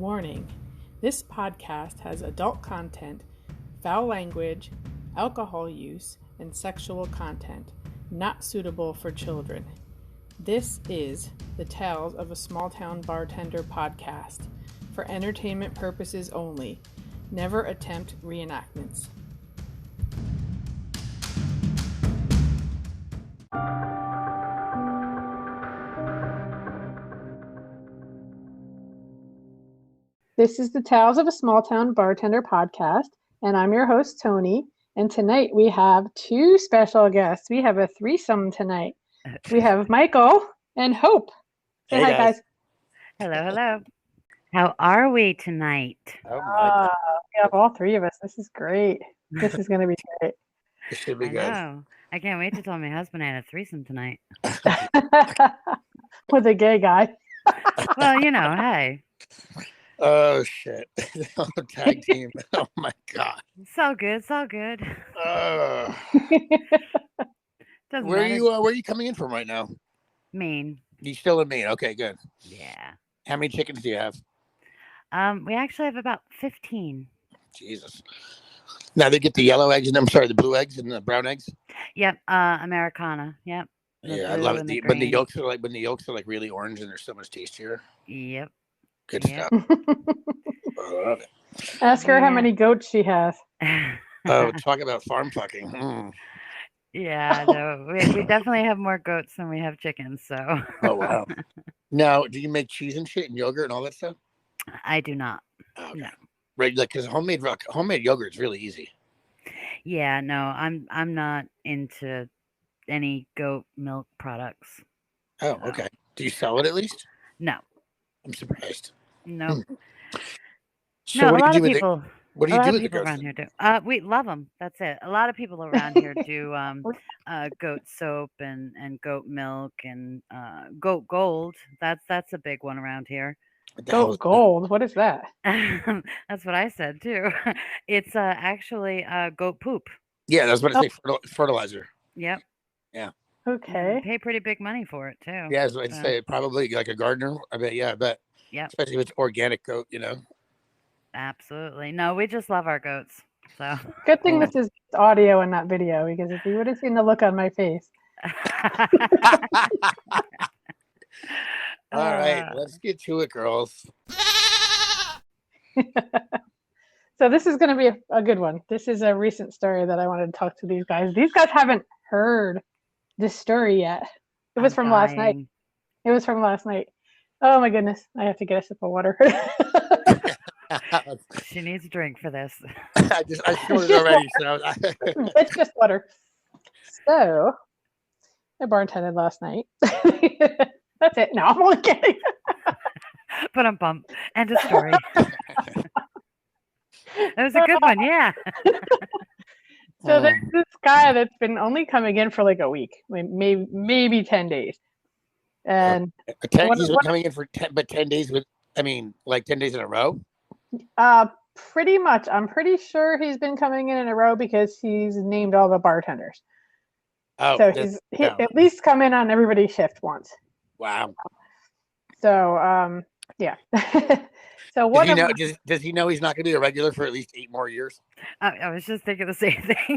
Warning: this podcast has adult content, foul language, alcohol use, and sexual content, not suitable for children. This is the Tales of a Small Town Bartender podcast, for entertainment purposes only. Never attempt reenactments. This is the Tales of a Small Town Bartender podcast, and I'm your host, Tony. And tonight we have two special guests. We have a threesome tonight. We have Michael and Hope. Say Hey, hi, guys. Hello, hello. How are we tonight? Oh my God. We have all three of us. This is great. This is going to be great. It should be I good. know. I can't wait to tell my husband I had a threesome tonight. With a gay guy. Well, you know, hey. Oh shit. Tag team. Oh my God. It's all good. It's all good. Doesn't Where matter. are you coming in from right now? Maine. You still in Maine? Okay, good. Yeah. How many chickens do you have? We actually have about 15. Jesus. Now they get the yellow eggs and the blue eggs and the brown eggs. Yep. Americana. Yep. The Yeah, I blue love and the it. When the green. yolks are like really orange and they're so much tastier. Yep. Good Yep. stuff. I love it. Ask her how Yeah. many goats she has. Oh, talk about farm fucking. Yeah, no, we definitely have more goats than we have chickens, so. Oh wow. Now, do you make cheese and shit and yogurt and all that stuff? I do not. Oh, No. right, like because homemade yogurt is really easy. Yeah, no, I'm not into any goat milk products. Oh, okay. Do you sell it at least? No. I'm surprised. No. So No, what a lot do of you do people. with it? What do A you lot do of with the people goats? around here do. We love them. That's it. A lot of people around here do goat soap and goat milk and goat gold. That's a big one around here. What the hell Goat is gold. What is that? That's what I said too. It's actually goat poop. Yeah, that's what I say. Fertilizer. Yep. Yeah. Okay. They pay pretty big money for it too. Yeah, that's what I'd So, say. Probably like a gardener. I bet. Yeah, I bet. Yep. Especially if it's organic goat, you know. Absolutely. No, we just love our goats. So. Good thing this is audio and not video, because if you would have seen the look on my face. All right, let's get to it, girls. So this is going to be a good one. This is a recent story that I wanted to talk to these guys. These guys haven't heard this story yet. It was from last night. It was from last night. Oh my goodness. I have to get a sip of water. She needs a drink for this. I showed it already. So It's just water. So I bartended last night. That's it. No, I'm only kidding. But I'm bummed. End of story. That was a good one, yeah. So there's this guy that's been only coming in for like a week, maybe 10 days. And he's been coming in for 10 days like 10 days in a row? Pretty much. I'm pretty sure he's been coming in a row because he's named all the bartenders. Oh, so he's at least come in on everybody's shift once. Wow. So yeah. So does he know he's not going to be a regular for at least 8 more years? I was just thinking the same thing. He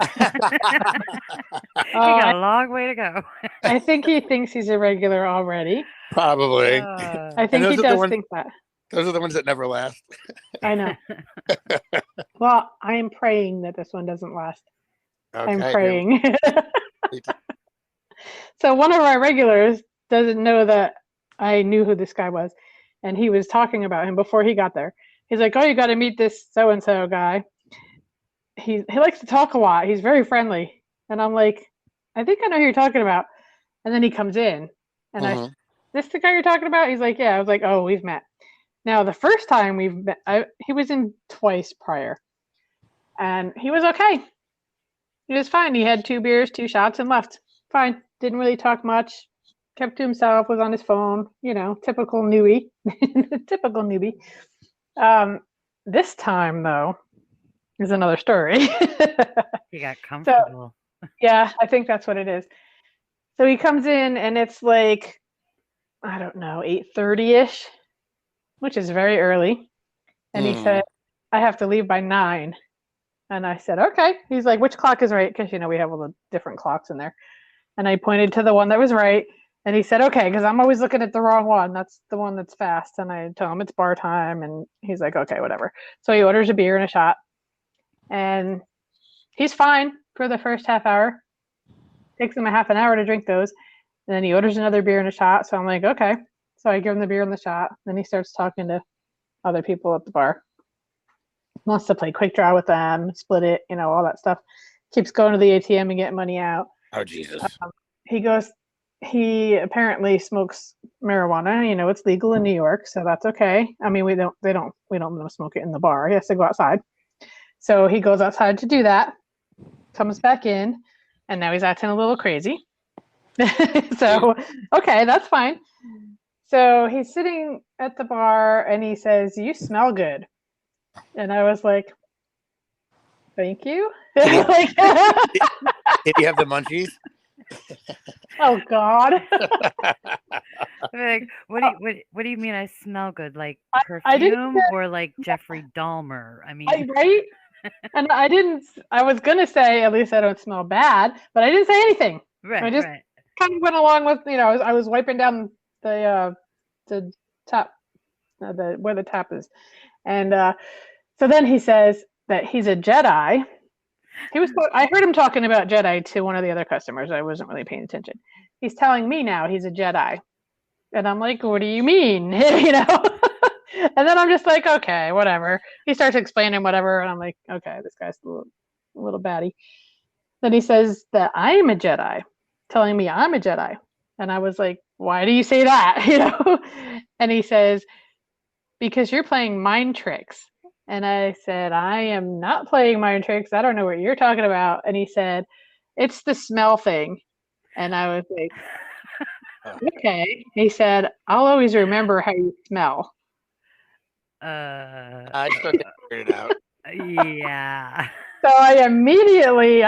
got a long way to go. I think he thinks he's a regular already. Probably. I think he does think that. Those are the ones that never last. I know. Well, I am praying that this one doesn't last. Okay, I'm praying. So one of our regulars doesn't know that I knew who this guy was. And he was talking about him before he got there. He's like, oh, you got to meet this so-and-so guy. He likes to talk a lot. He's very friendly. And I'm like, I think I know who you're talking about. And then he comes in. And this the guy you're talking about? He's like, yeah. I was like, oh, we've met. Now, the first time we've met, he was in twice prior. And he was okay. He was fine. He had 2 beers, 2 shots, and left. Fine. Didn't really talk much. Kept to himself, was on his phone, typical newbie. Typical newbie. This time, though, is another story. He got comfortable. So, yeah, I think that's what it is. So he comes in, and it's like, I don't know, 8:30-ish, which is very early. And he said, I have to leave by 9. And I said, okay. He's like, which clock is right? Because, we have all the different clocks in there. And I pointed to the one that was right. And he said, okay, because I'm always looking at the wrong one. That's the one that's fast. And I tell him it's bar time. And he's like, okay, whatever. So he orders a beer and a shot. And he's fine for the first half hour. Takes him a half an hour to drink those. And then he orders another beer and a shot. So I'm like, okay. So I give him the beer and the shot. Then he starts talking to other people at the bar. Wants to play quick draw with them, split it, all that stuff. Keeps going to the ATM and getting money out. Oh, Jesus. He apparently smokes marijuana. It's legal in New York, so that's okay. I mean, we don't let him smoke it in the bar. He has to go outside. So he goes outside to do that, comes back in, and now he's acting a little crazy. So, okay, that's fine. So he's sitting at the bar and he says, "You smell good." And I was like, "Thank you." Did you have the munchies? Oh God. Like, what do you mean I smell good? Like I didn't perfume or like Jeffrey Dahmer? I mean, right? And I was gonna say at least I don't smell bad, but I didn't say anything. right, I just right. kind of went along with, I was wiping down the tap, where the tap is, and so then he says that he's a Jedi. I heard him talking about Jedi to one of the other customers. I wasn't really paying attention. He's telling me now he's a Jedi, and I'm like, what do you mean? And then I'm just like, okay, whatever. He starts explaining whatever, and I'm like, okay, this guy's a little batty. Then he says that I am a Jedi, telling me I'm a Jedi. And I was like, why do you say that? And he says, because you're playing mind tricks. And I said, I am not playing mind tricks. I don't know what you're talking about. And he said, it's the smell thing. And I was like, okay. He said, I'll always remember how you smell. I started to figure it out. Yeah. So I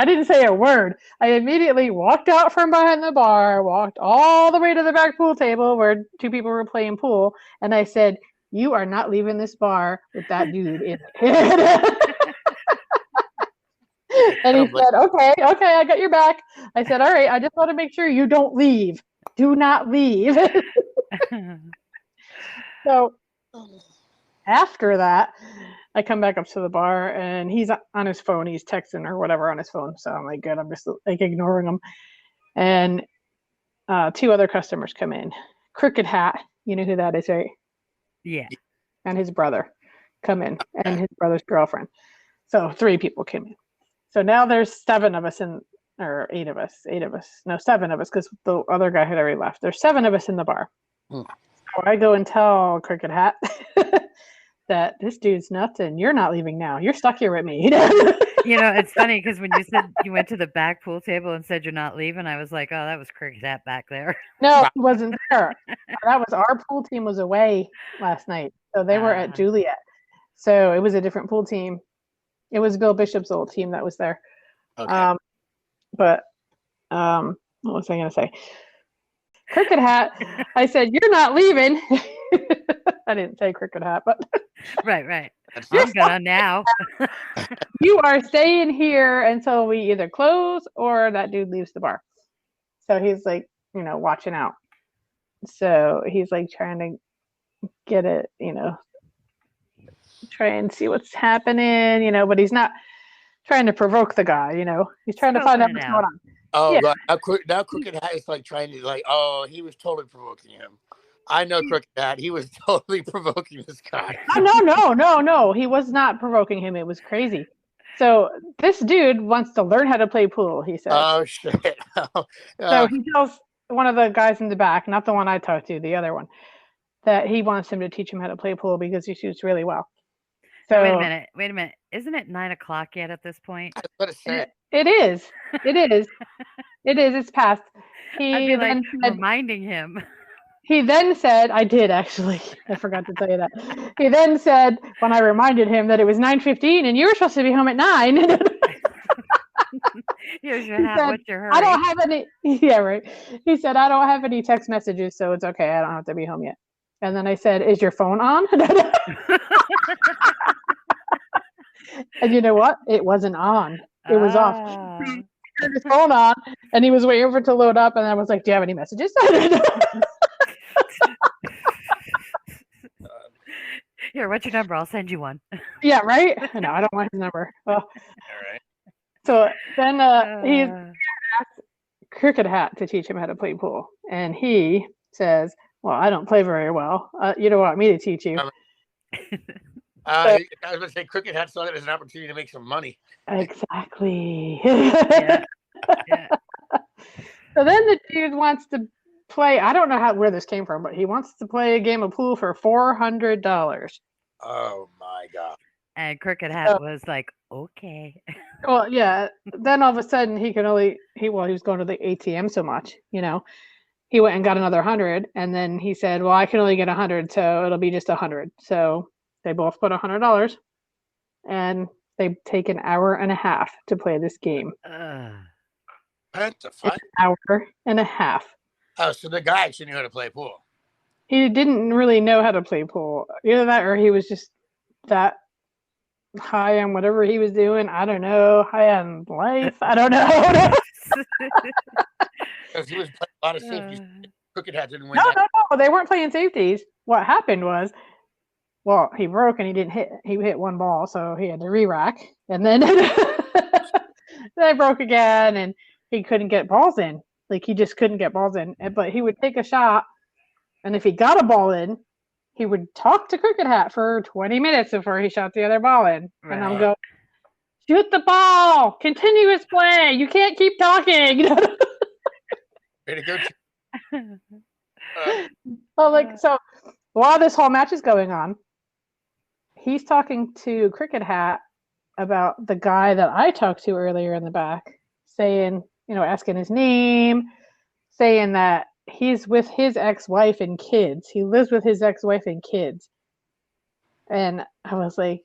didn't say a word. I immediately walked out from behind the bar, walked all the way to the back pool table where 2 people were playing pool. And I said, you are not leaving this bar with that dude in it. And he said, okay, I got your back. I said, all right, I just want to make sure you don't leave. Do not leave. So after that, I come back up to the bar and he's on his phone. He's texting or whatever on his phone. So I'm like, good. I'm just like ignoring him. And 2 other customers come in. Crooked Hat. You know who that is, right? Yeah. And his brother come in, and his brother's girlfriend. So 3 people came in. So now there's 7 of us or 8 of us. No, 7 of us, because the other guy had already left. There's 7 of us in the bar. So I go and tell Crooked Hat that this dude's nuts and you're not leaving now. You're stuck here with me. It's funny because when you said you went to the back pool table and said you're not leaving, I was like, oh, that was Cricket Hat back there. No, he wasn't there. That was our pool team was away last night. So they were at Juliet. So it was a different pool team. It was Bill Bishop's old team that was there. Okay. But what was I going to say? Crooked Hat. I said, you're not leaving. I didn't say Crooked Hat, but right. I'm gonna now. You are staying here until we either close or that dude leaves the bar. So he's like, watching out. So he's like trying to get it, try and see what's happening, but he's not trying to provoke the guy, he's trying to find out what's going on. Oh, Yeah. God. Now Crooked Hat is like trying to he was totally provoking him. I know Crooked Hat. He was totally provoking this guy. No. He was not provoking him. It was crazy. So this dude wants to learn how to play pool, he said. Oh, shit. So he tells one of the guys in the back, not the one I talked to, the other one, that he wants him to teach him how to play pool because he shoots really well. So wait a minute. Isn't it 9:00 yet at this point? I was going to say. It is. It's past. I'd be like reminding him. He then said, I did actually. I forgot to tell you that. He then said, when I reminded him that it was 9:15 and you were supposed to be home at 9. Here's your hat. What's your hurry? I don't have any. Yeah, right. He said, I don't have any text messages, so it's okay. I don't have to be home yet. And then I said, is your phone on? And you know what? It wasn't on. It was off. Ah. He turned his phone on, and he was waiting for it to load up, and I was like, "Do you have any messages?" Here, what's your number? I'll send you one. Yeah, right. No, I don't want his number. All right. So then he's Uh, Cricket Hat to teach him how to play pool, and he says, "Well, I don't play very well. You don't want me to teach you." I was going to say, Cricket Hat saw it as an opportunity to make some money. Exactly. yeah. So then the dude wants to play. I don't know where this came from, but he wants to play a game of pool for $400. Oh my God. And Cricket Hat was like, okay. Well, yeah. Then all of a sudden he was going to the ATM so much, he went and got another 100, and then he said, "Well, I can only get 100, so it'll be just 100." So they both put $100, and they take an hour and a half to play this game. What the fuck? An hour and a half. Oh, so the guy actually knew how to play pool. He didn't really know how to play pool. Either that, or he was just that high on whatever he was doing. I don't know. High on life. I don't know. Because he was playing a lot of safeties. Cricket Hat didn't win. No. They weren't playing safeties. What happened was, well, he broke and he didn't hit. He hit one ball, so he had to re-rack, and then they broke again, and he couldn't get balls in. Like, he just couldn't get balls in. But he would take a shot, and if he got a ball in, he would talk to Cricket Hat for 20 minutes before he shot the other ball in. Right. And I'm going, shoot the ball, continuous play. You can't keep talking. Way to go. So while this whole match is going on, he's talking to Cricket Hat about the guy that I talked to earlier in the back, saying, asking his name, saying that he's with his ex-wife and kids. He lives with his ex-wife and kids. And I was like,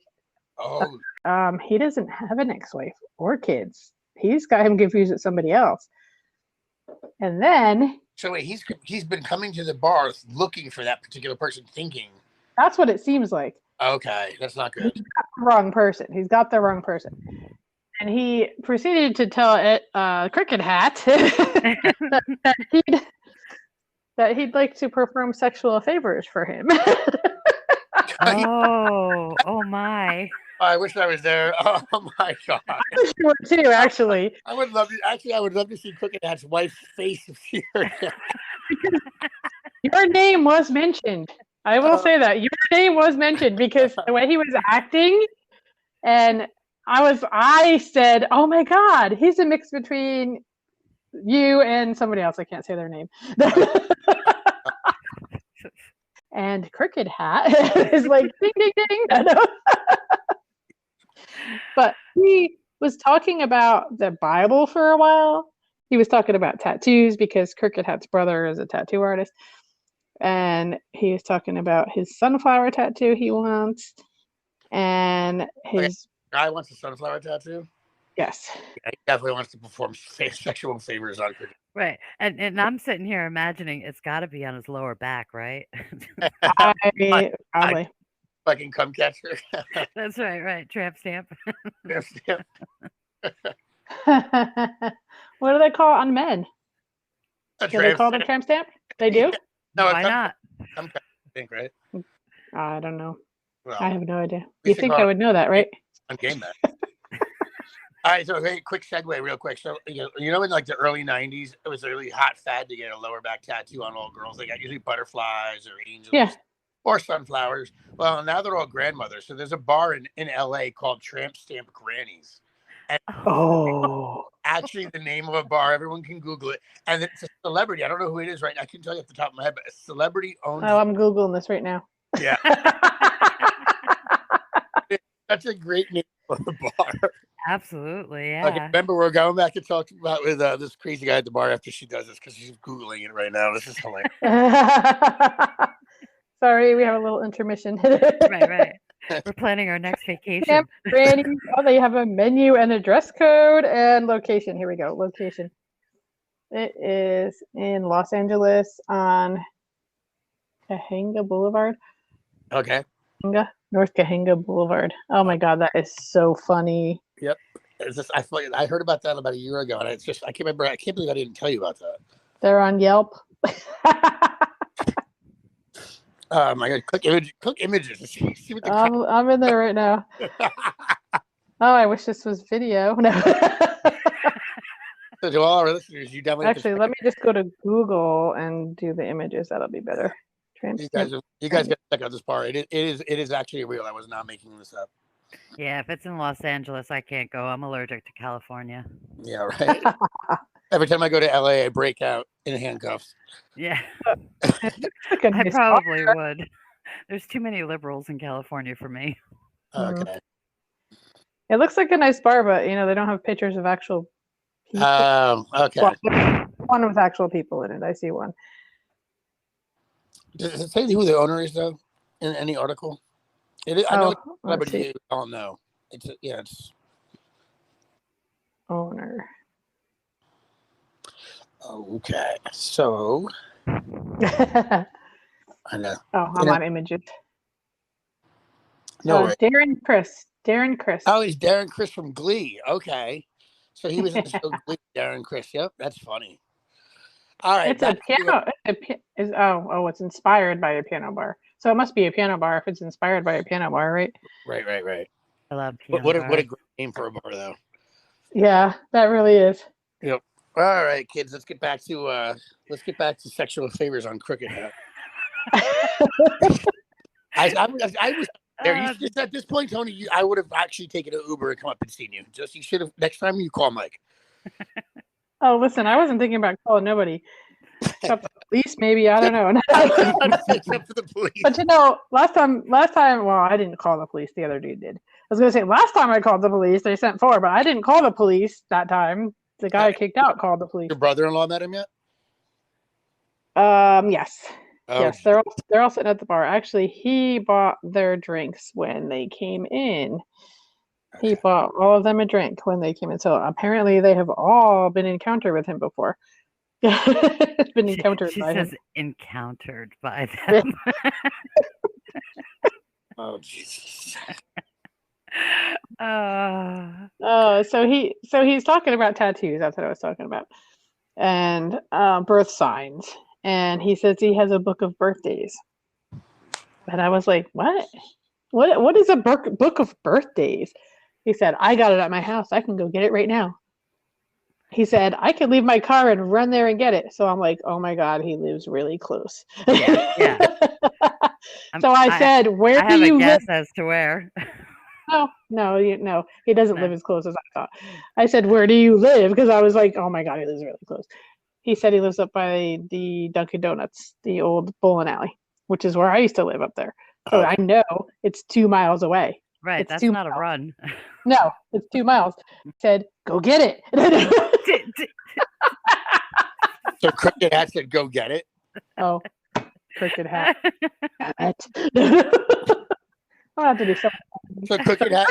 he doesn't have an ex-wife or kids. He's got him confused with somebody else. And then... So wait, he's been coming to the bars looking for that particular person, thinking... That's what it seems like. Okay, that's not good. He's got the wrong person. He's got the wrong person. And he proceeded to tell Cricket Hat that he'd like to perform sexual favors for him. Oh my. I wish I was there. Oh my God. I wish you were too, actually. I would love to see Cricket Hat's wife's face if she heard that. Your name was mentioned. I will say that. Your name was mentioned because the way he was acting, and I said, "Oh my God, he's a mix between you and somebody else. I can't say their name." And Cricket Hat is like, ding, ding, ding. But he was talking about the Bible for a while. He was talking about tattoos because Cricket Hat's brother is a tattoo artist. And he was talking about his sunflower tattoo he wants. And his... Guy wants a sunflower tattoo? Yes. Yeah, he definitely wants to perform sexual favors on Cricket. Right. And I'm sitting here imagining it's got to be on his lower back, right? Probably. Fucking cum catcher. That's right. Tramp stamp. Tramp stamp. What do they call on men? Do they call them tramp stamp? They do? Yeah. No, Why not? I think, right? I don't know. Well, I have no idea. You think I would know that, right? On game that. All right, so hey, quick segue, real quick. So in like the early '90s, it was a really hot fad to get a lower back tattoo on all girls. They got usually butterflies or angels, or sunflowers. Well, now they're all grandmothers. So there's a bar in LA called Tramp Stamp Grannies. And actually the name of a bar. Everyone can Google it. And it's a celebrity. I don't know who it is right now. I can tell you off the top of my head, but a celebrity owns. Oh, I'm Googling this right now. Yeah. That's a great name for a bar. Absolutely, yeah. Okay, remember, we're going back to talk about with this crazy guy at the bar after she does this because she's Googling it right now. This is hilarious. Sorry, we have a little intermission. Right. We're planning our next vacation. They have a menu and a dress code and location. Here we go. Location. It is in Los Angeles on Cahuenga Boulevard. Okay. North Cahuenga Boulevard. Oh my God, that is so funny. Yep. It's just, I heard about that about a year ago, and it's just I can't remember. I can't believe I didn't tell you about that. They're on Yelp. My God, click images. See what the I'm in there right now. Oh, I wish this was video. No. So to all our listeners, you definitely Actually, let me just go to Google and do the images. That'll be better. you guys got to check out this part. It is actually real. I was not making this up. Yeah, if it's in Los Angeles, I can't go. I'm allergic to California. Yeah, right. Every time I go to LA, I break out in handcuffs. Yeah, Like a I nice probably would. There's too many liberals in California for me. Okay. It looks like a nice bar, but they don't have pictures of actual people. Okay. Well, one with actual people in it. I see one. Does it say who the owner is though in any article? It is, I know it's let's see. celebrity. We all know. It's Owner. okay. So I know. I'm on images. No way. Darren Criss. Oh, he's Darren Criss from Glee. Okay. So he was in the show Glee, Darren Criss. Yep, that's funny. All right. It's a piano. It's inspired by a piano bar. So it must be a piano bar if it's inspired by a piano bar, right? Right. I love piano What a bars. great name for a bar, though. Yeah, that really is. Yep. All right, kids. Let's get back to sexual favors on Crooked Hat. I was there. Just at this point, Tony, I would have actually taken an Uber and come up and seen you. You should have. Next time you call Mike. Oh, listen, I wasn't thinking about calling nobody. Except the police, maybe. I don't know. Except for the police. But last time, well, I didn't call the police. The other dude did. I was going to say, last time I called the police, they sent 4, but I didn't call the police that time. The guy I kicked out called the police. Your brother-in-law met him yet? Yes. Oh, yes, they're all sitting at the bar. Actually, he bought their drinks when they came in. Okay. He bought all of them a drink when they came in. So apparently they have all been encountered with him before. Been encountered she by says him. Encountered by them. Oh, Jesus. So he's talking about tattoos. That's what I was talking about. And birth signs. And he says he has a book of birthdays. And I was like, what? What is a book of birthdays? He said, I got it at my house. I can go get it right now. He said, I could leave my car and run there and get it. So I'm like, oh my God, he lives really close. Yeah. So I said, where do you live? I have a guess as to where. No, he doesn't live as close as I thought. I said, where do you live? Because I was like, oh my God, he lives really close. He said he lives up by the Dunkin' Donuts, the old bowling alley, which is where I used to live up there. So I know it's 2 miles away. Right, that's not a run. No, it's 2 miles. He said, go get it. So Crooked Hat said, go get it? Oh, Crooked Hat. I'm going to have to do something. So Crooked Hat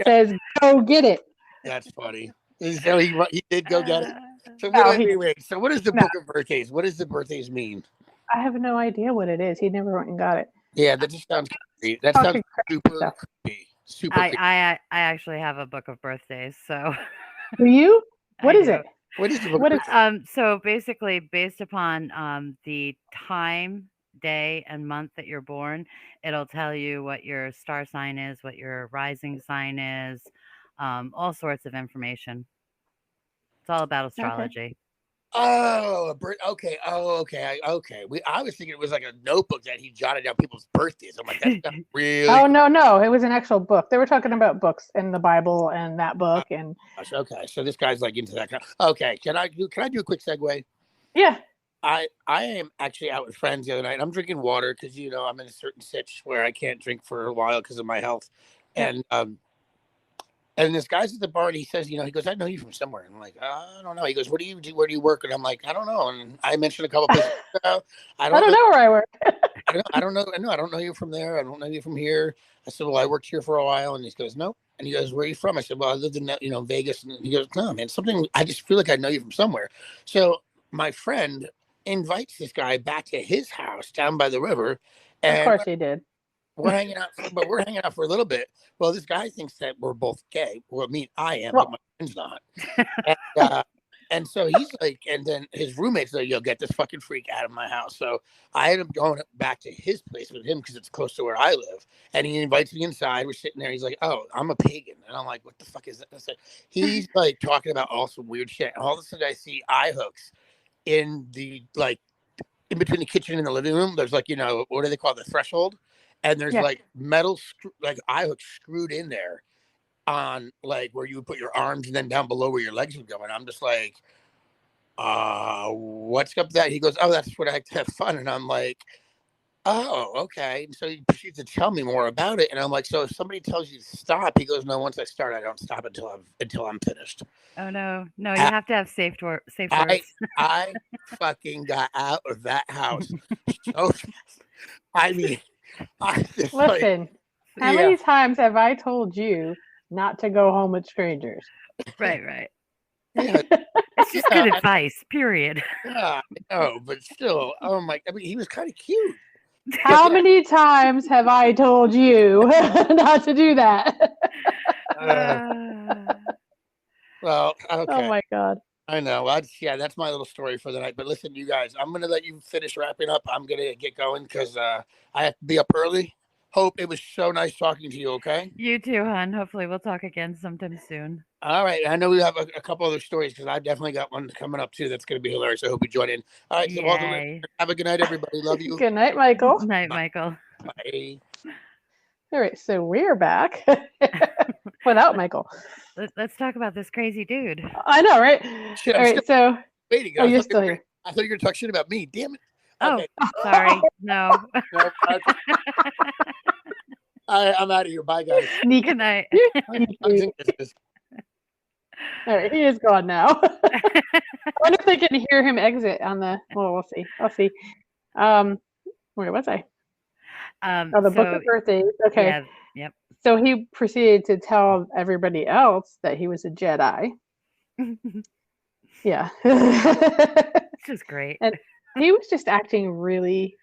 says, go get it. That's funny. So he did go get it? So wait. So what is the book of birthdays? What does the birthdays mean? I have no idea what it is. He never went and got it. Yeah, that just sounds creepy. That sounds super creepy. Super creepy. I actually have a book of birthdays, so. Do you? What is it? What is the book? So basically, based upon the time, day, and month that you're born, it'll tell you what your star sign is, what your rising sign is, all sorts of information. It's all about astrology. Okay. Okay. I was thinking it was like a notebook that he jotted down people's birthdays. I'm like, that's not really. Oh no! It was an actual book. They were talking about books in the Bible and that book and. Okay, so this guy's like into that kind. Okay, can I do a quick segue? Yeah. I am actually out with friends the other night. I'm drinking water because I'm in a certain sitch where I can't drink for a while because of my health, and this guy's at the bar and he says, he goes, I know you from somewhere. And I'm like, I don't know. He goes, what do you do? Where do you work? And I'm like, I don't know. And I mentioned a couple places. I don't know where I work. I don't know. No, I don't know you from there. I don't know you from here. I said, well, I worked here for a while. And he goes, no. And he goes, where are you from? I said, well, I lived in Vegas. And he goes, no, man, I just feel like I know you from somewhere. So my friend invites this guy back to his house down by the river. And of course he did. we're hanging out, but we're hanging out for a little bit. Well, this guy thinks that we're both gay. Well, I am, but Well, my friend's not. And so he's like, and then his roommate's like, "Yo, get this fucking freak out of my house." So I end up going back to his place with him because it's close to where I live. And he invites me inside. We're sitting there. He's like, "Oh, I'm a pagan," and I'm like, "What the fuck is that?" So he's like talking about all some weird shit. And all of a sudden, I see eye hooks in the like in between the kitchen and the living room. There's like, what do they call it? The threshold, and there's Yeah. like metal like eye hooks screwed in there on like where you would put your arms and then down below where your legs would go. And I'm just like, what's up with that? He goes, "Oh, that's what I like to have fun." And I'm like, "Oh, okay." And so he proceeds to tell me more about it. And I'm like, "So if somebody tells you to stop," he goes, "No, once I start, I don't stop until I'm finished." Oh no, you I, have to have safe words. I fucking got out of that house so fast. I mean, I just listen, how yeah. many times have I told you not to go home with strangers? Right. Yeah, It's just good advice, period. yeah, I know, but still, oh my! I mean, he was kind of cute. How many times have I told you not to do that? Well, okay. Oh my God. I know. That's my little story for the night. But listen, you guys, I'm gonna let you finish wrapping up. I'm gonna get going because I have to be up early. Hope it was so nice talking to you. Okay. You too, hon. Hopefully, we'll talk again sometime soon. All right. I know we have a couple other stories because I've definitely got one coming up too. That's gonna be hilarious. I hope you join in. All right. So welcome. Have a good night, everybody. Love you. Good night, Michael. Good night, Michael. Bye. All right, so we're back without Michael. Let's talk about this crazy dude. I know, right? Shit, All right, so waiting. oh, you're still here. I thought you were gonna talk shit about me. Damn it. Okay. Oh, sorry. No. I'm out of here. Bye, guys. Good night. All right, he is gone now. I wonder if they can hear him exit on the. Well, we'll see. I'll see. Where was I? The book of birthdays. Okay. Yeah, yep. So he proceeded to tell everybody else that he was a Jedi. Yeah. This is great. And he was just acting really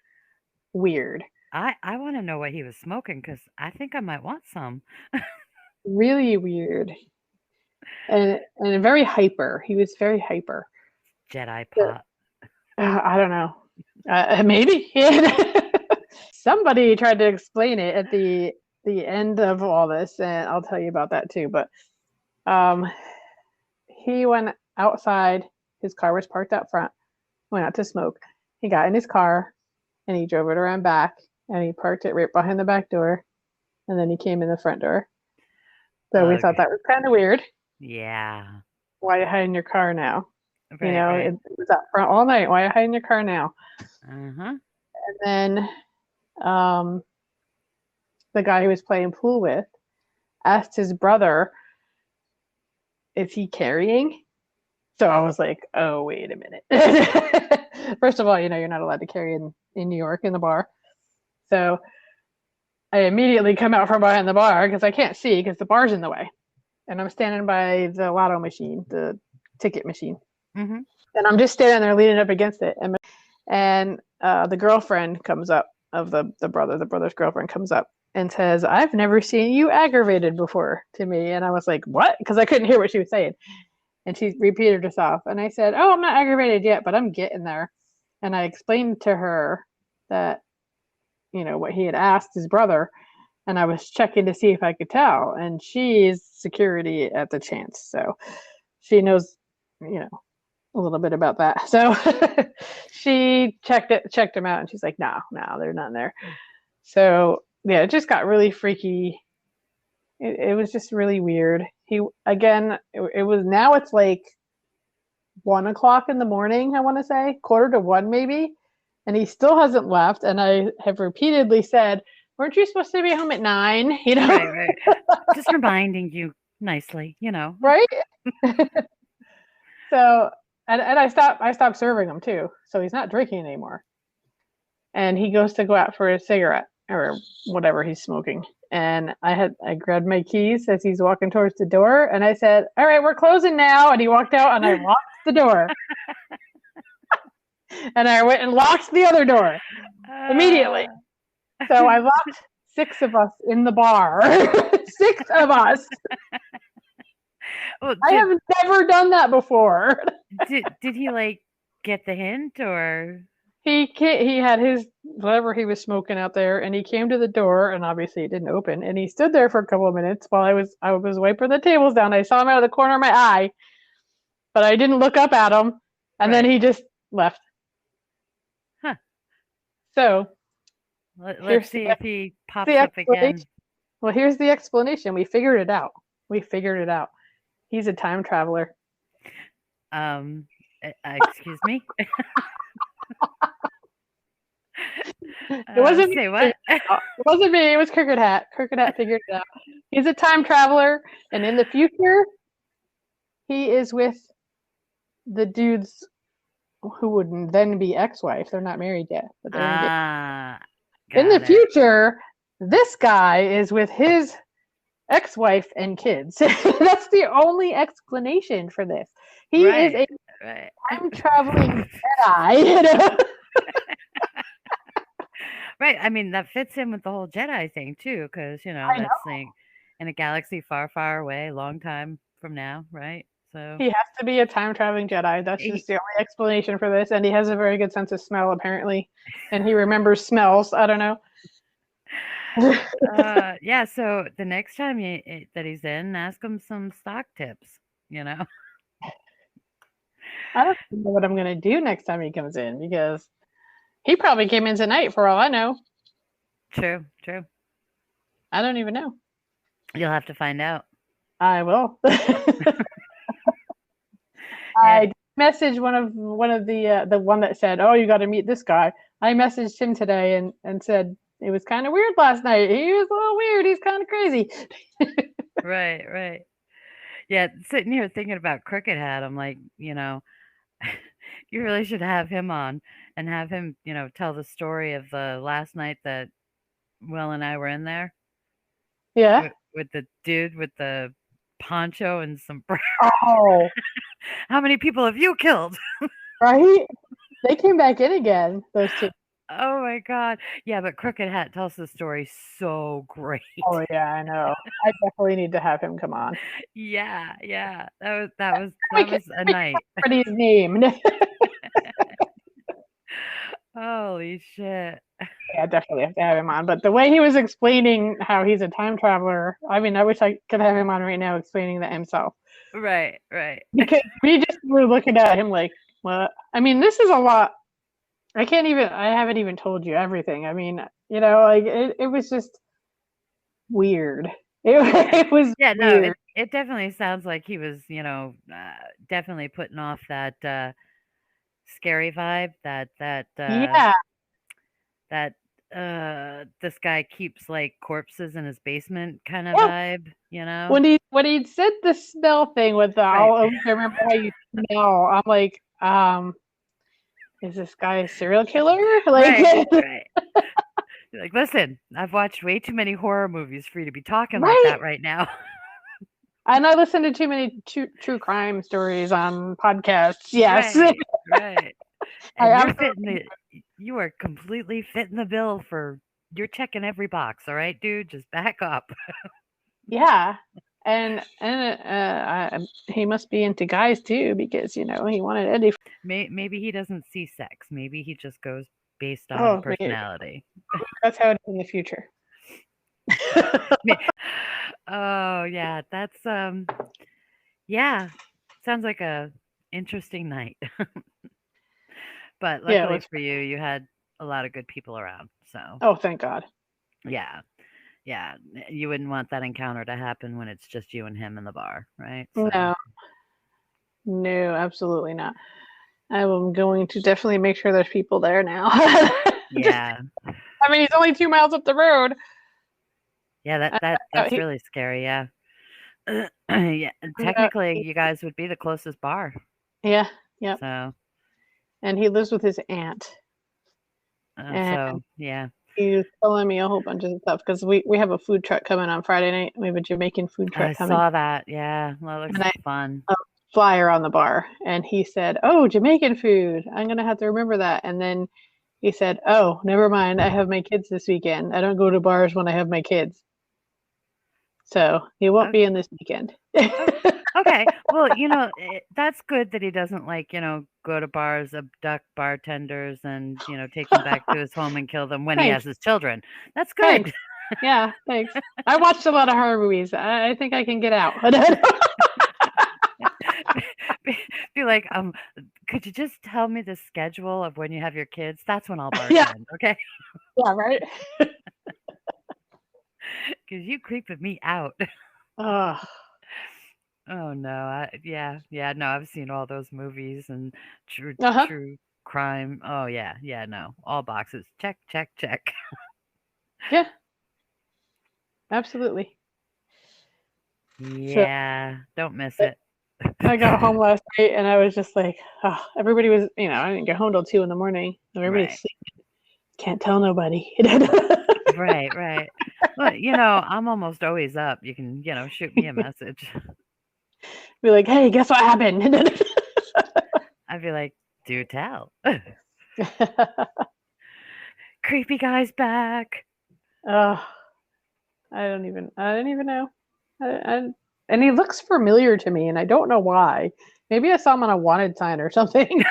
weird. I want to know what he was smoking because I think I might want some. Really weird. And very hyper. He was very hyper. Jedi pot. I don't know. Maybe. Somebody tried to explain it at the end of all this, and I'll tell you about that too. But he went outside. His car was parked out front. Went out to smoke. He got in his car, and he drove it around back, and he parked it right behind the back door, and then he came in the front door. So we thought that was kind of weird. Yeah. Why are you hiding your car now? Right, It was out front all night. Why are you hiding your car now? Uh-huh. And then the guy he was playing pool with asked his brother, is he carrying? So I was like, oh, wait a minute. First of all, you're not allowed to carry in New York in the bar. So I immediately come out from behind the bar because I can't see because the bar's in the way. And I'm standing by the lotto machine, the ticket machine. Mm-hmm. And I'm just standing there leaning up against it. And the girlfriend comes up of the brother's girlfriend comes up and says, I've never seen you aggravated before to me. And I was like, what? Because I couldn't hear what she was saying. And she repeated herself. And I said, oh, I'm not aggravated yet, but I'm getting there. And I explained to her that, what he had asked his brother. And I was checking to see if I could tell. And she's security at the chance. So she knows, a little bit about that. So she checked him out and she's like, no, they're not there. So yeah, it just got really freaky. It was just really weird. It was now it's like 1:00 in the morning, I want to say 1:45 maybe. And he still hasn't left. And I have repeatedly said, weren't you supposed to be home at 9? Right. Just reminding you nicely, Right? So, and I stopped serving him too. So he's not drinking anymore. And he goes to go out for a cigarette or whatever he's smoking. And I grabbed my keys as he's walking towards the door. And I said, all right, we're closing now. And he walked out and I locked the door. And I went and locked the other door immediately. So I locked 6 of us in the bar. 6 of us. Well, I have never done that before. did he like get the hint or? He had his whatever he was smoking out there, and he came to the door, and obviously it didn't open. And he stood there for a couple of minutes while I was wiping the tables down. I saw him out of the corner of my eye, but I didn't look up at him. And then he just left. Huh. So let's see if he pops up again. Well, here's the explanation. We figured it out. He's a time traveler. Excuse me. It wasn't say what? It wasn't me. It was Crooked Hat. Crooked Hat figured it out. He's a time traveler, and in the future, he is with the dude's who would then be ex-wife. They're not married yet, but they're in the future. This guy is with his ex-wife and kids. That's the only explanation for this. He is a time traveling Jedi. You know? Right. I mean, that fits in with the whole Jedi thing too, because that's like in a galaxy far, far away, long time from now, right? So he has to be a time traveling Jedi. That's just the only explanation for this, and he has a very good sense of smell, apparently, and he remembers smells. I don't know. Yeah. So the next time that he's in, ask him some stock tips. I don't know what I'm gonna do next time he comes in because he probably came in tonight for all I know. True. I don't even know. You'll have to find out. I will. I messaged one of the one that said, "Oh, you got to meet this guy." I messaged him today and said it was kind of weird last night. He was a little weird. He's kind of crazy. Right. Yeah, sitting here thinking about Crooked Hat, I'm like, you really should have him on and have him, tell the story of the last night that Will and I were in there. Yeah. With the dude with the poncho and some. Oh. How many people have you killed? Right? They came back in again, those two. Oh my God. Yeah, but Crooked Hat tells the story so great. Oh yeah, I know. I definitely need to have him come on. Yeah. That was a night. His name. Holy shit. Yeah, definitely have to have him on. But the way he was explaining how he's a time traveler, I mean, I wish I could have him on right now explaining that himself. Right. Because we just were looking at him like, what? I mean, this is a lot. I haven't even told you everything. I mean, like it was just weird. It was weird. No, it definitely sounds like he was, definitely putting off that scary vibe that this guy keeps like corpses in his basement kind of vibe, When he said the smell thing with the I remember how you smell, I'm like, is this guy a serial killer? Like, right. Like, listen, I've watched way too many horror movies for you to be talking like that right now. And I listen to too many true crime stories on podcasts. Yes. Right. And you are completely fitting the bill you're checking every box. All right, dude, just back up. Yeah. And he must be into guys too, because he wanted Eddie. Maybe he doesn't see sex. Maybe he just goes based on personality. That's how it is in the future. Oh yeah, that's sounds like a interesting night. But luckily for you, you had a lot of good people around. So thank God. Yeah, you wouldn't want that encounter to happen when it's just you and him in the bar, right? So. No, absolutely not. I am going to definitely make sure there's people there now. Yeah. I mean, he's only 2 miles up the road. Yeah, that's really scary. Yeah. Yeah. Technically, you guys would be the closest bar. Yeah. Yeah. So. And he lives with his aunt. Yeah. He was telling me a whole bunch of stuff because we have a food truck coming on Friday night. We have a Jamaican food truck coming. I saw that. Yeah. Well, that looks fun. Flyer on the bar, and he said, "Oh, Jamaican food. I'm gonna have to remember that." And then He said, "Oh, never mind. I have my kids this weekend. I don't go to bars when I have my kids." So he won't be in this weekend. Okay. Well, that's good that he doesn't go to bars, abduct bartenders, and take them back to his home and kill them when he has Thanks. his children. That's good. Thanks. Yeah, thanks. I watched a lot of horror movies. I think I can get out. Be like, could you just tell me the schedule of when you have your kids? That's when I'll Yeah. bartend, okay? Yeah, right. Because you creeping me out. Oh, Oh no, no, I've seen all those movies and uh-huh. true crime. Oh yeah, no, all boxes. Check, check, check. Yeah, absolutely. So Yeah, don't miss it. I got home last night and I was just like, oh, everybody was, I didn't get home till 2 a.m. Everybody's Right, sleeping. Can't tell nobody. right. Well, I'm almost always up. You can, shoot me a message. Be like, hey, guess what happened? I'd be like, do tell. Creepy guy's back. Oh, I don't even know. And he looks familiar to me, and I don't know why. Maybe I saw him on a wanted sign or something.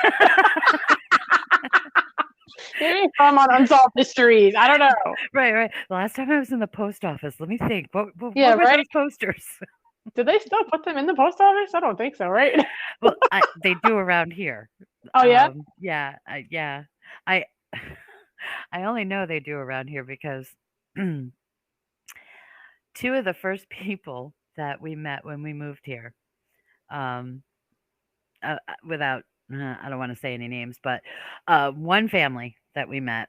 Maybe I saw him on Unsolved Mysteries. I don't know. Right. Last time I was in the post office, let me think. What Yeah, were right? those posters? Did they still put them in the post office? I don't think so, right? Well, they do around here. Oh, yeah? Yeah, yeah. I I only know they do around here because two of the first people that we met when we moved here, um, without I don't want to say any names, but one family that we met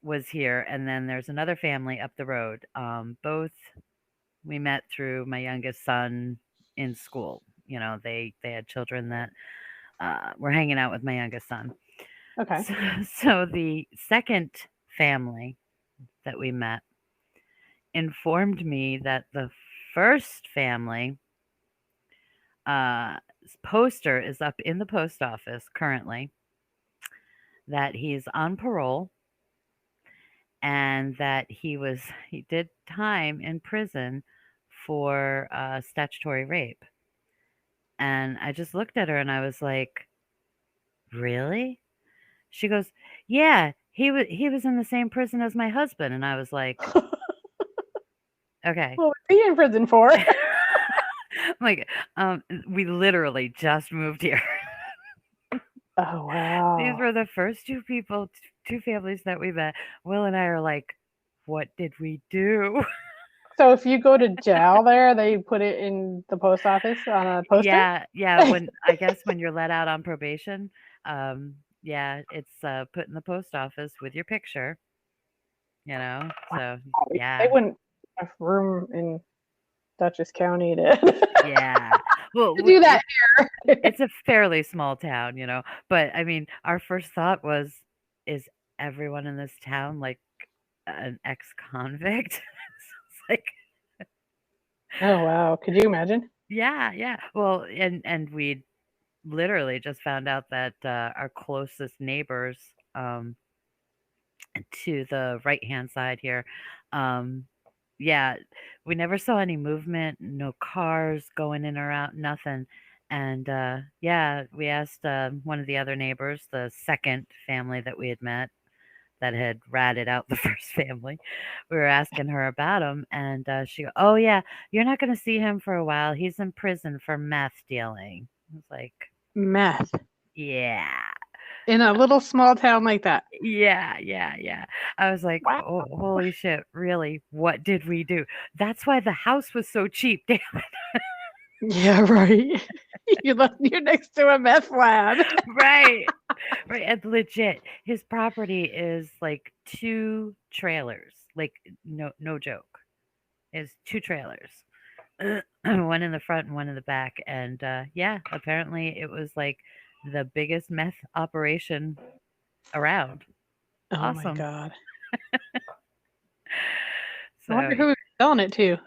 was here, and then there's another family up the road. Both we met through my youngest son in school. They had children that were hanging out with my youngest son. Okay. So the second family that we met informed me that the first family poster is up in the post office currently, that he's on parole, and that he did time in prison for statutory rape. And I just looked at her and I was like, really? She goes, yeah, he was in the same prison as my husband. And I was like, okay. What was he in prison for? Like, we literally just moved here. Oh, wow. These were the first two families that we met. Will and I are like, what did we do? So if you go to jail there, they put it in the post office on a poster? Yeah. I guess when you're let out on probation, it's put in the post office with your picture. So yeah. They wouldn't have room in Dutchess County to Yeah. Well, to do that here. It's a fairly small town, but I mean, our first thought was, is everyone in this town like an ex-convict? It's like, Oh, wow. Could you imagine? yeah. Well, and we literally just found out that our closest neighbors to the right-hand side here, yeah, we never saw any movement, no cars going in or out, nothing. And we asked one of the other neighbors, the second family that we had met that had ratted out the first family. We were asking her about him, and she go, "Oh yeah, you're not going to see him for a while. He's in prison for meth dealing." I was like, Meth. "Yeah." In a little small town like that. Yeah. I was like, Wow. oh, holy shit, really? What did we do? That's why the house was so cheap, damn it. Yeah, right. You're next to a meth lab. Right. And legit, his property is like 2 trailers. Like, no joke. It's 2 trailers. One in the front and one in the back. And apparently it was like the biggest meth operation around. Oh Awesome. my god. So I wonder who was selling it to.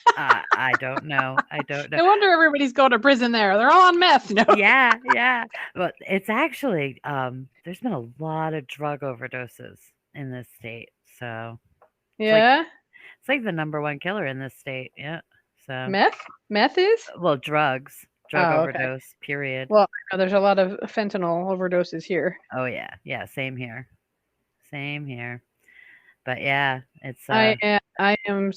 I don't know. I don't know. No wonder everybody's going to prison there. They're all on meth. No. Yeah, yeah. But it's actually there's been a lot of drug overdoses in this state. So Yeah. it's like the number one killer in this state. Yeah. So Meth? Meth is? well, drug Oh, okay. overdose. Period. Well, there's a lot of fentanyl overdoses here. Oh yeah, yeah. Same here. Same here. But yeah, it's I am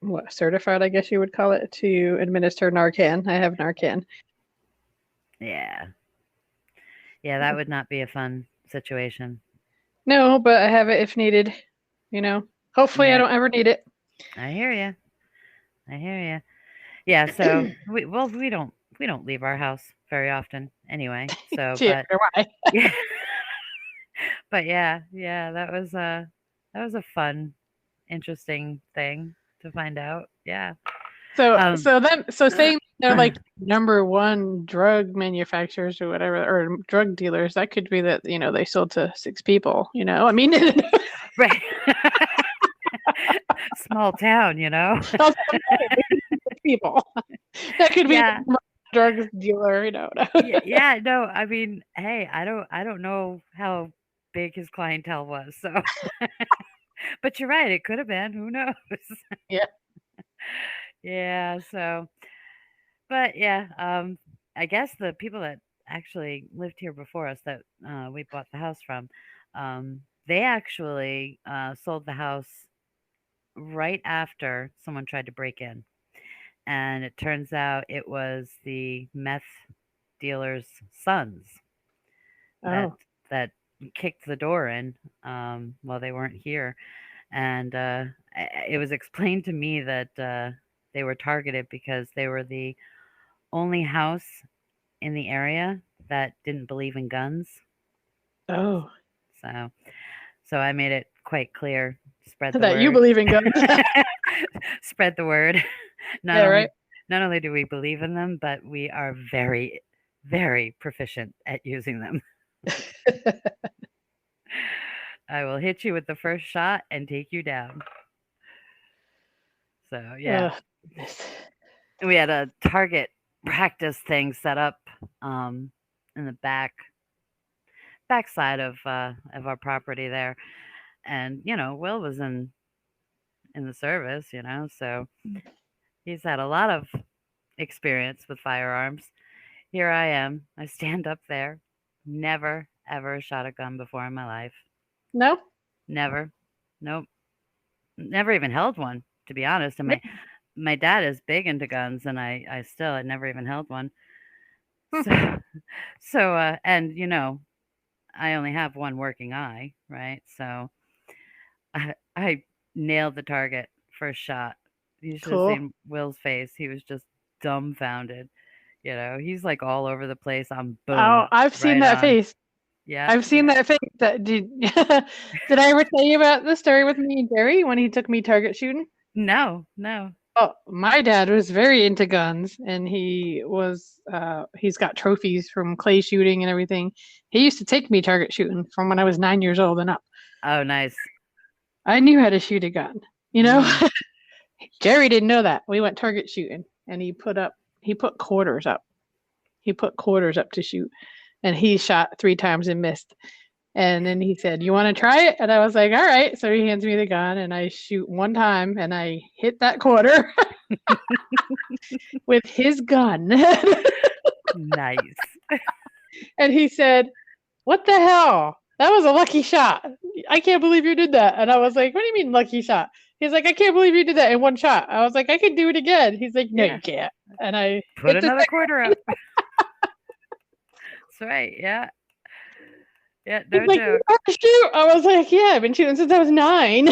what, certified, I guess you would call it, to administer Narcan. I have Narcan. yeah, yeah. That would not be a fun situation. No, but I have it if needed. You know, hopefully I Yeah, don't ever need it. I hear you. I hear you. Yeah. So we don't leave our house very often anyway. So, Gee, I but wonder why. yeah, but yeah. That was a fun, interesting thing to find out. Yeah. Um, So saying they're like number one drug manufacturers or whatever, or drug dealers, that could be that, they sold to 6 people, I mean, right. Small town, you know. people. That could be Yeah. the drugs dealer, Yeah. No, I mean, hey, I don't know how big his clientele was, so. But you're right. It could have been. Who knows? Yeah. Yeah. So, but yeah. I guess the people that actually lived here before us that we bought the house from, they actually sold the house right after someone tried to break in. And it turns out it was the meth dealer's sons that Oh. that kicked the door in while they weren't here. And it was explained to me that they were targeted because they were the only house in the area that didn't believe in guns. Oh. So I made it quite clear. Spread the That you word. believe in guns. Spread the word. Not Yeah, only right? not only do we believe in them, but we are very, very proficient at using them. I will hit you with the first shot and take you down. So yeah, Goodness. we had a target practice thing set up in the backside of our property there, and Will was in the service, so he's had a lot of experience with firearms. Here I am. I stand up there. Never ever shot a gun before in my life. No? Never. Nope. Never even held one, to be honest. And my dad is big into guns, and I still had never even held one. So and I only have one working eye, right? So I nailed the target first shot. You should have Cool. seen Will's face. He was just dumbfounded. He's like all over the place. I'm boom. Oh, I've seen right that on. face. Yeah. I've seen that face. Did I ever tell you about the story with me and Jerry when he took me target shooting? No. Oh, my dad was very into guns, and he's got trophies from clay shooting and everything. He used to take me target shooting from when I was 9 years old and up. Oh, nice. I knew how to shoot a gun, Jerry didn't know that. We went target shooting, and he put quarters up. He put quarters up to shoot, and he shot 3 times and missed. And then he said, "You want to try it?" And I was like, "All right." So he hands me the gun, and I shoot 1 time, and I hit that quarter with his gun. Nice. And he said, "What the hell? That was a lucky shot. I can't believe you did that." And I was like, "What do you mean lucky shot?" He's like, "I can't believe you did that in 1 shot." I was like, "I can do it again." He's like, "No, Yeah. you can't." And I Put hit the another quarter up. That's right. Yeah. Yeah, no He's like, "You joke. know how to shoot?" I was like, "Yeah, I've been shooting since I was 9."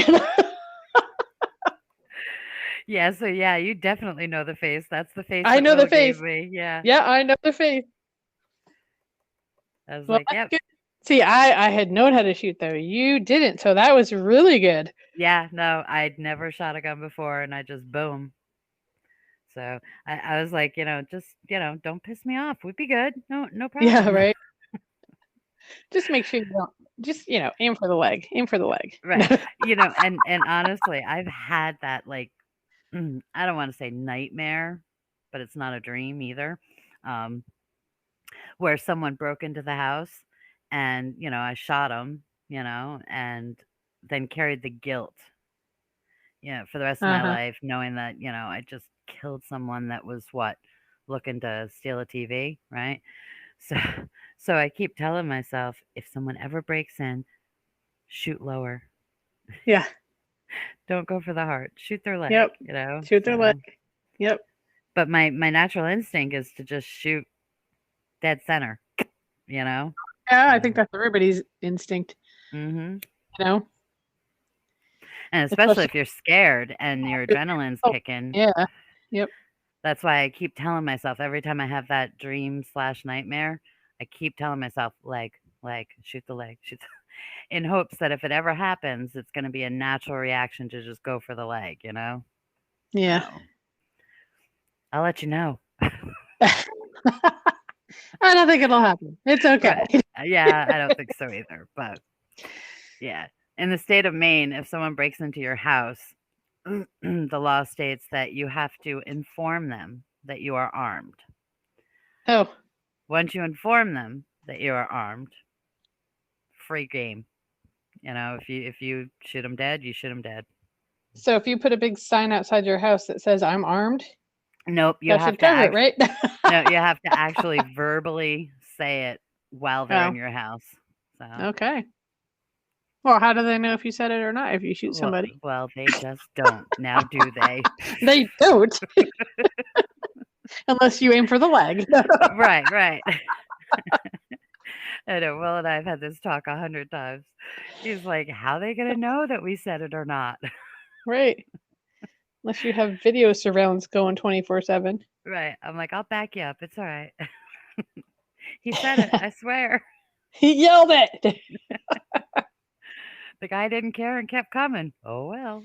Yeah, so yeah, you definitely know the face. That's the face I that know the Will gave face. me. Yeah. Yeah, I know the face. I was Well, like, that's yep. good. See, I had known how to shoot though. You didn't, so that was really good. Yeah, no, I'd never shot a gun before and I just boom. So I was like, just, don't piss me off. We'd be good. No Yeah, problem. right. Just make sure you don't. Just aim for the leg. Aim for the leg. Right. And honestly, I've had that like I don't want to say nightmare, but it's not a dream either. Um, where someone broke into the house and, I shot him, and then carried the guilt, for the rest of my Uh-huh. life, knowing that, I just killed someone that was what? Looking to steal a TV, right? So, so I keep telling myself, if someone ever breaks in, shoot lower. Yeah. Don't go for the heart. Shoot their leg, Yep. Shoot their leg. So, Yep. but my natural instinct is to just shoot dead center, Yeah, I think So, that's everybody's instinct, mhm. you know? And especially Especially if you're scared and your adrenaline's oh, kicking. yeah. Yep. That's why I keep telling myself every time I have that dream/nightmare, I keep telling myself, leg, shoot the leg, shoot the in hopes that if it ever happens, it's gonna be a natural reaction to just go for the leg, Yeah. So, I'll let you know. I don't think it'll happen. It's okay. Right. Yeah, I don't think so either, but yeah. In the state of Maine, if someone breaks into your house, the law states that you have to inform them that you are armed. Oh, Once you inform them that you are armed, free game. If you shoot them dead, you shoot them dead. so if you put a big sign outside your house that says "I'm armed," Nope, you that have should to cover it, right? no, you have to actually verbally say it while they're in Oh, your house. So, okay. Well, how do they know if you said it or not if you shoot well, somebody? well, they just don't. Now do they? They don't, unless you aim for the leg. Right, right. I know. Will and I have had this talk 100 times. He's like, "How they gonna know that we said it or not?" Right. Unless you have video surveillance going 24/7. Right. I'm like, "I'll back you up. It's all right." He said it. I swear. He yelled it. The guy didn't care and kept coming. Oh well.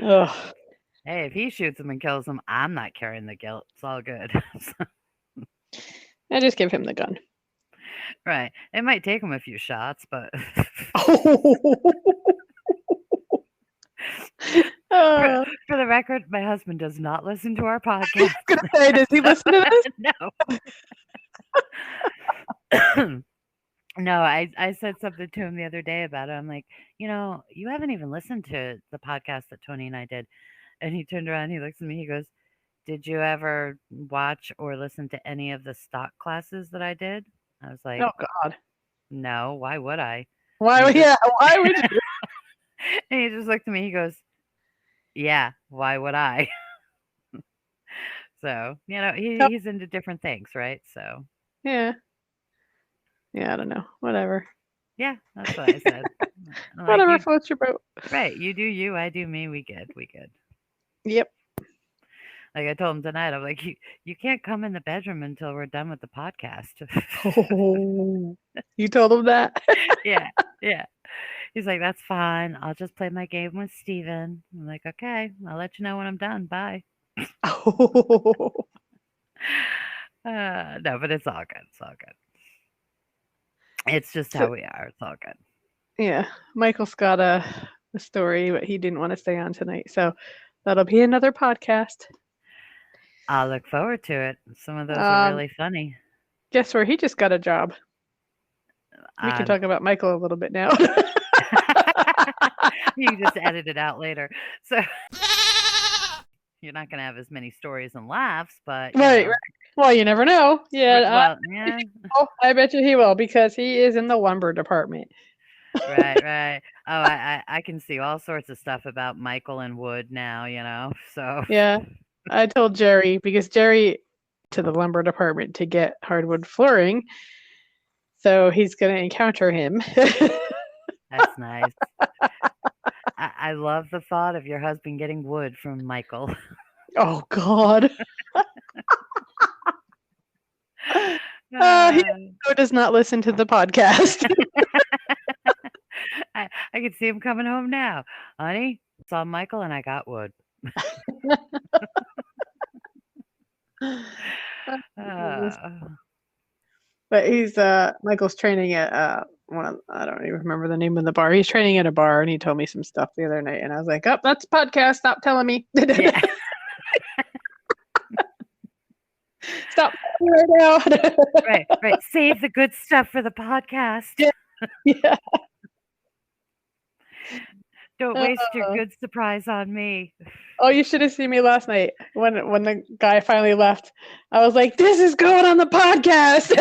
Ugh. Hey, if he shoots him and kills him, I'm not carrying the guilt. It's all good. I just give him the gun. Right. It might take him a few shots, but Uh, for the record, my husband does not listen to our podcast. gonna say, does he listen to this? No. No, I said something to him the other day about it. I'm like, you haven't even listened to the podcast that Tony and I did. And he turned around, he looks at me, he goes, "Did you ever watch or listen to any of the stock classes that I did?" I was like, Oh God. "No, why would I?" Why? And he Yeah. Why would you? and he just looked at me, he goes, "Yeah, why would I?" So, he's into different things, right? So, Yeah. Yeah. I don't know. Whatever. yeah, that's what I said. I'm like, Whatever floats your boat. right, you do you, I do me, we good, we good. Yep. Like I told him tonight, I'm like, you can't come in the bedroom until we're done with the podcast. Oh, you told him that? Yeah, yeah. He's like, "That's fine. I'll just play my game with Steven." I'm like, "Okay, I'll let you know when I'm done. Bye." Oh. No, but it's all good. It's all good. It's just So, how we are. It's all good. yeah. Michael's got a story, but he didn't want to stay on tonight. So that'll be another podcast. I'll look forward to it. Some of those are really funny. Guess where he just got a job? We can talk about Michael a little bit now. You can just edit it out later. So you're not going to have as many stories and laughs, but right. Well, you never know. Yeah. well, yeah. I bet you he will because he is in the lumber department. Right. Oh, I can see all sorts of stuff about Michael and wood now, so. Yeah. I told Jerry because Jerry to the lumber department to get hardwood flooring. So he's going to encounter him. That's nice. I love the thought of your husband getting wood from Michael. Oh, God. He does not listen to the podcast. I can see him coming home now. Honey, saw Michael and I got wood. But he's Michael's training at one of, I don't even remember the name of the bar. He's training at a bar, and he told me some stuff the other night, and I was like, "Oh, that's a podcast. Stop telling me." Yeah. Stop right now. Right. Save the good stuff for the podcast. Yeah. Don't waste your good surprise on me. Oh, you should have seen me last night when the guy finally left. I was like, "This is going on the podcast."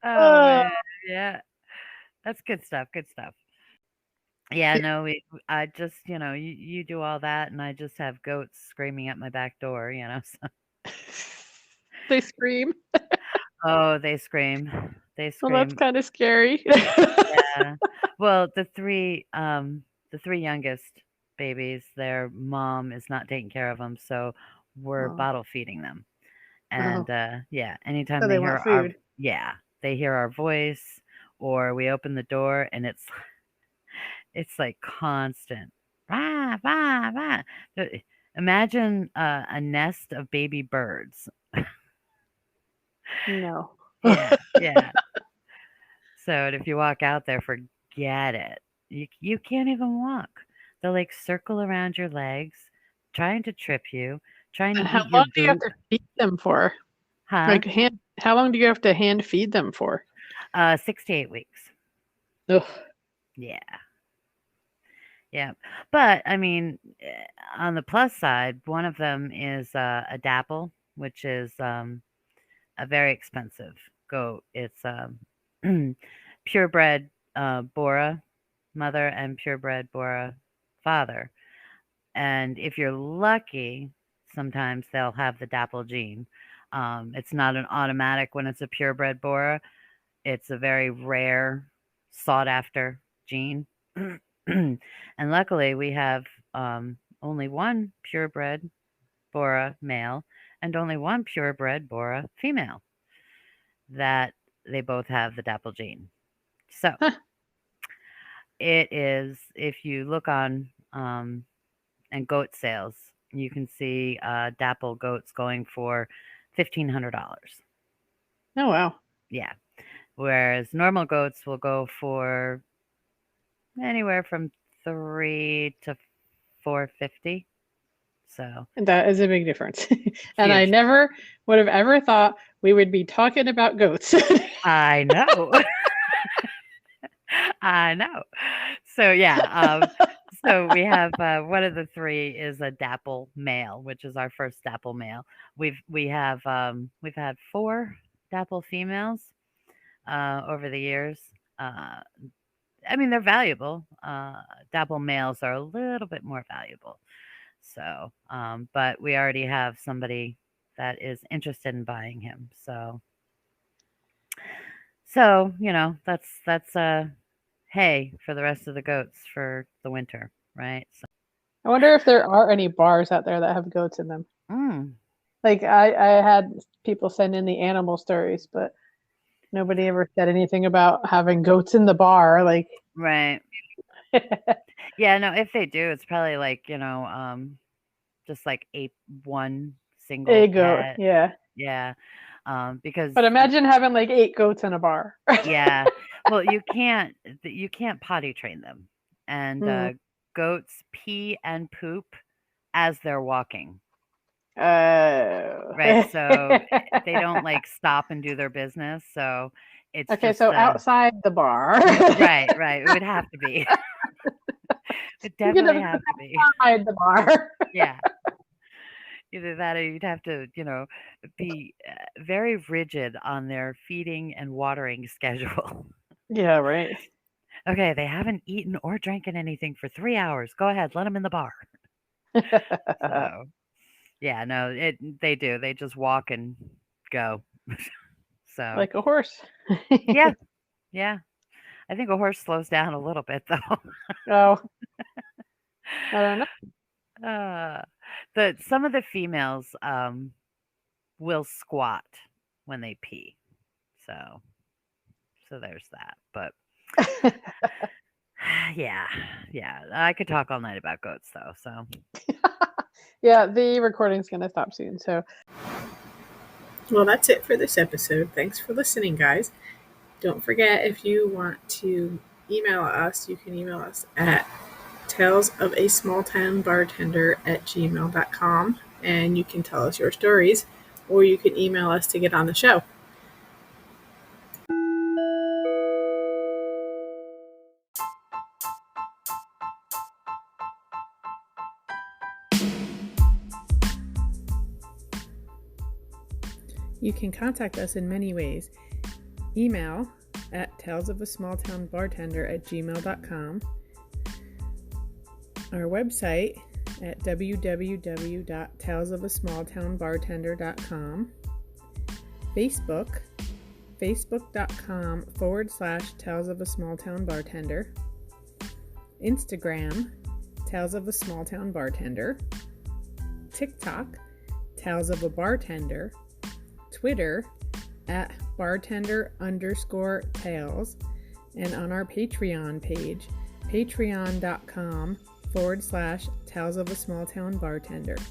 Oh man, yeah, that's good stuff. Good stuff. Yeah, no, I just, you do all that, and I just have goats screaming at my back door, So. They scream. Oh, they scream. They Well, that's scream. kind of scary. Yeah. Well, the three youngest babies, their mom is not taking care of them, so we're Oh. bottle feeding them. And yeah, anytime So they they hear want food. they hear our voice, or we open the door and it's like constant. Rah, rah, rah. Imagine a nest of baby birds. No. Yeah, yeah. So if you walk out there, forget it. You can't even walk. They'll like circle around your legs, trying to trip you, trying to And how eat your long do you have boot. to feed them for? Huh? Like how long do you have to hand feed them for? 6 to 8 weeks. Ugh. Yeah. Yeah. But I mean, on the plus side, one of them is a dapple, which is a very expensive goat. It's purebred Bora mother and purebred Bora father. And if you're lucky, sometimes they'll have the dapple gene. It's not an automatic when it's a purebred Bora. It's a very rare, sought after gene. And luckily, we have only one purebred Bora male and only one purebred Bora female that they both have the dapple gene. So it is, if you look on and goat sales, you can see dapple goats going for $1,500. Oh wow. Yeah. Whereas normal goats will go for anywhere from $3 to $450. So That is a big difference. And I huge. never would have ever thought we would be talking about goats. I know. I know. So yeah, so we have one of the three is a dapple male, which is our first dapple male. We've had 4 dapple females over the years. I mean, they're valuable. Dapple males are a little bit more valuable. So, but we already have somebody that is interested in buying him. So that's hay for the rest of the goats for the winter, right? So, I wonder if there are any bars out there that have goats in them. Like I had people send in the animal stories, but nobody ever said anything about having goats in the bar. Like right. Yeah, no, if they do, it's probably like, just like one single a goat, pet. yeah. Yeah. Because But imagine having like 8 goats in a bar. yeah. Well, you can't potty train them. And goats pee and poop as they're walking. Right. So they don't like stop and do their business. So it's okay. just, So outside the bar. right. It would have to be. It definitely have to be. Outside the bar. Yeah. Either that, or you'd have to, be very rigid on their feeding and watering schedule. Yeah. Right. Okay, they haven't eaten or drinking anything for 3 hours. Go ahead, let them in the bar. So, yeah, no, they do. They just walk and go. So like a horse. yeah. I think a horse slows down a little bit though. Oh. I don't know. Some of the females will squat when they pee. So there's that. But yeah, I could talk all night about goats though. So yeah, the recording's gonna stop soon. So Well, that's it for this episode. Thanks for listening, guys. Don't forget, if you want to email us, you can email us at talesofasmalltownbartender@gmail.com, and you can tell us your stories, or you can email us to get on the show. You can contact us in many ways. Email at talesofasmalltownbartender@gmail.com. Our website at www.talesofasmalltownbartender.com. Facebook, facebook.com/talesofasmalltownbartender. Instagram, talesofasmalltownbartender. TikTok, talesofabartender. Twitter, at bartender_tales, and on our Patreon page, patreon.com/talesofasmalltownbartender.